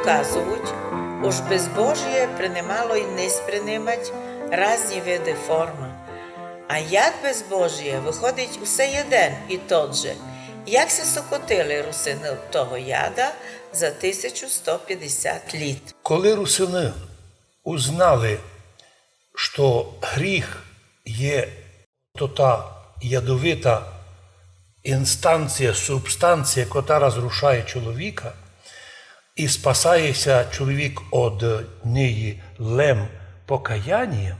доказують, уж безбожие принимало й не спринимать разні види форми. А яд безбожія виходить усе єден і тот же. Як се сокотили русини того яда за 1150 літ. Коли русини узнали, що гріх є то та ядовита інстанція, субстанція, яка розрушає чоловіка, і спасається чоловік від неї лем покаянням,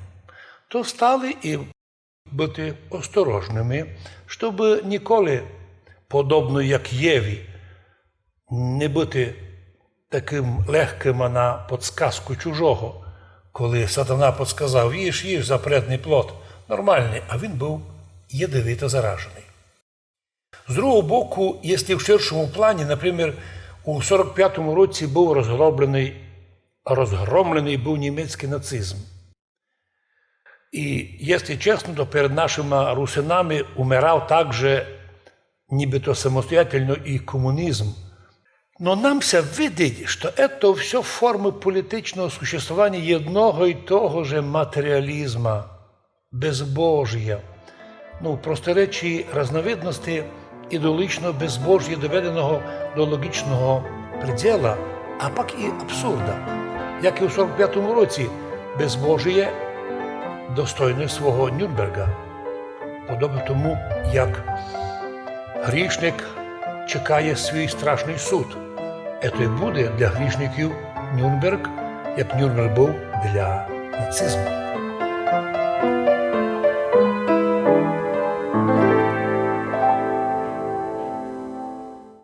то стали і бути осторожними, щоб ніколи, подобно як Єві, не бути таким легким на підсказку чужого, коли сатана підсказав, їж запретний плод, нормальний, а він був ядовито заражений. З другого боку, якщо в ширшому плані, наприклад, у 45-му році був розгромлений був німецький нацизм. І, якщо чесно, то перед нашими русинами умирав також нібито самостоятельно і комунізм. Но нам все видить, що це все форми політичного существування одного і того же матеріалізму, безбожія. Просто речі, різновидності ідеологічного безбожія, доведеного до логічного приділа, а пак і абсурда. Як і у 45-му році безбожіє достойне свого Нюрнберга. Подобно тому, як грішник чекає свій страшний суд. Це і буде для грішників Нюрнберг, як Нюрнберг був для нацизму.